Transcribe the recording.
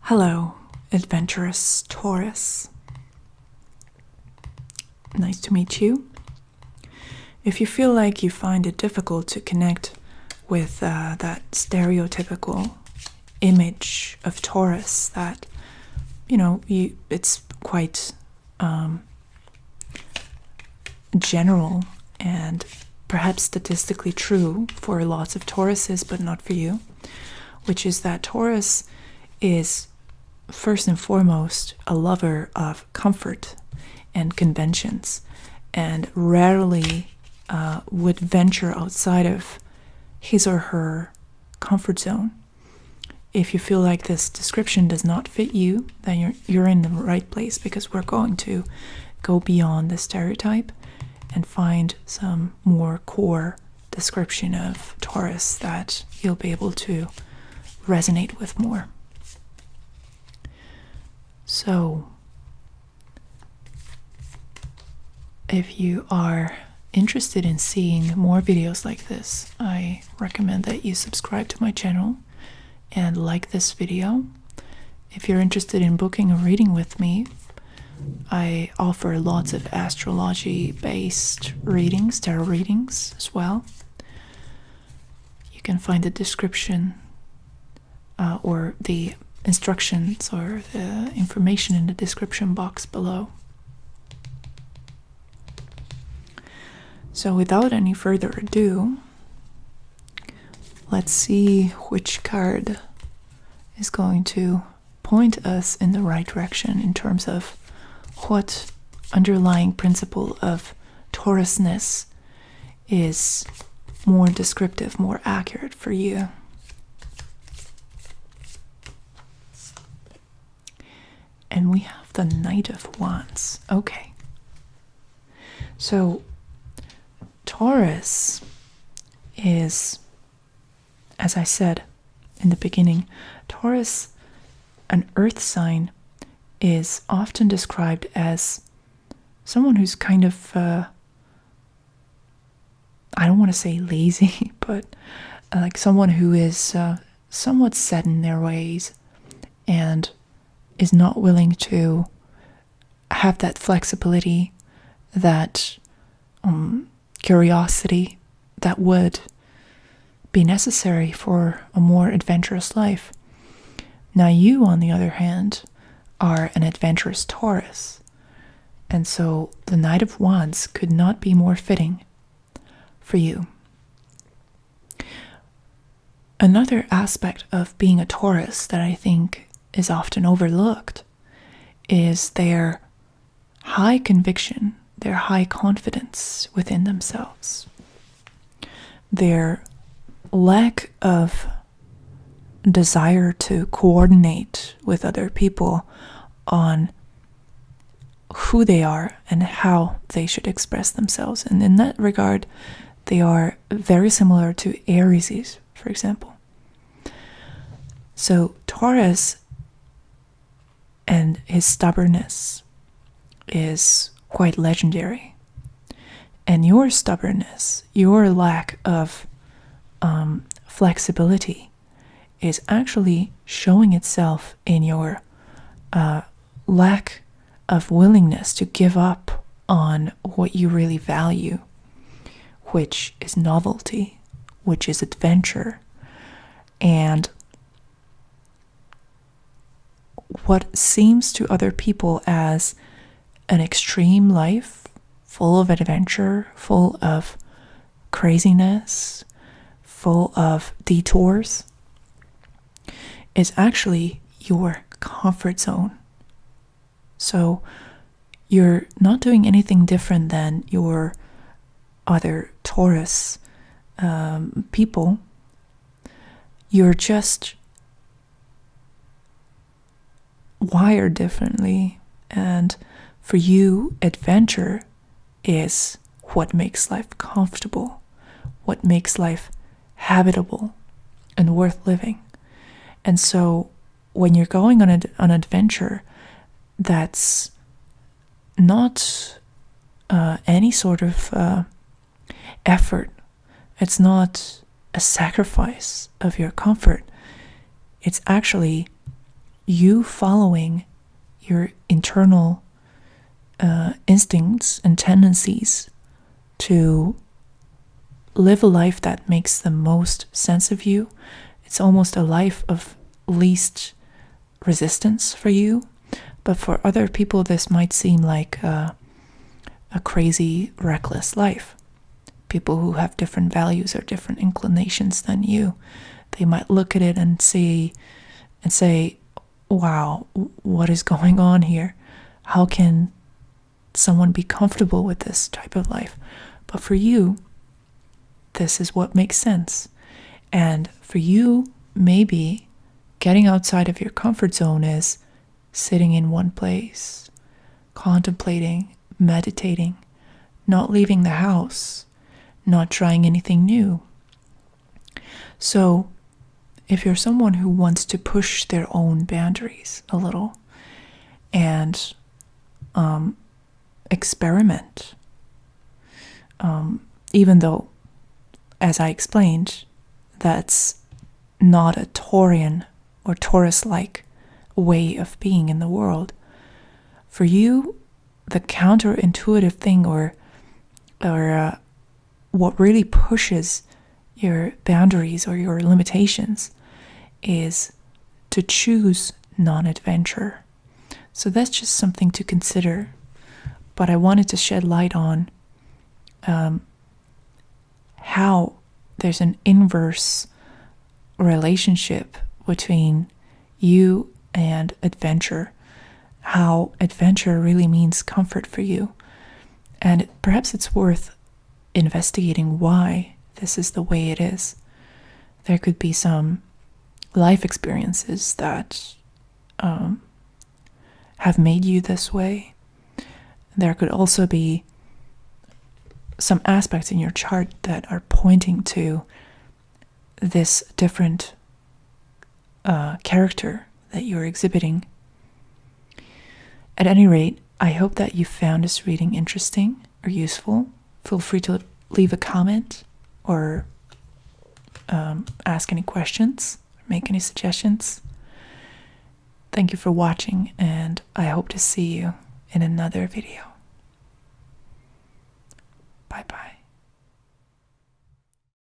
Hello, adventurous Taurus. Nice to meet you. If you feel like you find it difficult to connect with that stereotypical image of Taurus that, it's quite general and perhaps statistically true for lots of Tauruses, but not for you, which is that Taurus is first and foremost a lover of comfort and conventions, and rarely would venture outside of his or her comfort zone. If you feel like this description does not fit you, then you're in the right place, because we're going to go beyond the stereotype and find some more core description of Taurus that you'll be able to resonate with more. So, if you are interested in seeing more videos like this, I recommend that you subscribe to my channel and like this video. If you're interested in booking a reading with me, I offer lots of astrology-based readings, tarot readings as well. You can find the description or the instructions or the information in the description box below. So without any further ado, let's see which card is going to point us in the right direction in terms of what underlying principle of Taurusness is more descriptive, more accurate for you. And we have the Knight of Wands. Okay. So Taurus is, as I said in the beginning, Taurus, an earth sign, is often described as someone who's kind of, I don't want to say lazy, but like someone who is somewhat set in their ways and is not willing to have that flexibility, that curiosity that would be necessary for a more adventurous life. Now you, on the other hand, are an adventurous Taurus, and so the Knight of Wands could not be more fitting for you. Another aspect of being a Taurus that I think is often overlooked is their high conviction, their high confidence within themselves, their lack of desire to coordinate with other people on who they are and how they should express themselves. And in that regard, they are very similar to Aries, for example. So Taurus and his stubbornness is quite legendary. And your stubbornness, your lack of flexibility is actually showing itself in your lack of willingness to give up on what you really value, which is novelty, which is adventure, and what seems to other people as an extreme life, full of adventure, full of craziness, full of detours, is actually your comfort zone. So you're not doing anything different than your other Taurus people. You're just wired differently, and for you, adventure is what makes life comfortable, what makes life habitable and worth living. And so when you're going on an adventure that's not any sort of effort, it's not a sacrifice of your comfort, it's actually you following your internal instincts and tendencies to live a life that makes the most sense of you. It's almost a life of least resistance for you. But for other people, this might seem like a crazy, reckless life. People who have different values or different inclinations than you, they might look at it and say, wow, what is going on here? How can someone be comfortable with this type of life? But for you, this is what makes sense. And for you, maybe getting outside of your comfort zone is sitting in one place, contemplating, meditating, not leaving the house, not trying anything new. So, if you're someone who wants to push their own boundaries a little and experiment, even though, as I explained, that's not a Taurian or Taurus-like way of being in the world. For you, the counterintuitive thing or what really pushes your boundaries or your limitations is to choose non-adventure. So that's just something to consider. But I wanted to shed light on how there's an inverse relationship between you and adventure, how adventure really means comfort for you. And perhaps it's worth investigating why this is the way it is. There could be some life experiences that have made you this way. There could also be some aspects in your chart that are pointing to this different character that you're exhibiting. At any rate, I hope that you found this reading interesting or useful. Feel free to leave a comment or ask any questions or make any suggestions. Thank you for watching, and I hope to see you in another video. Bye-bye.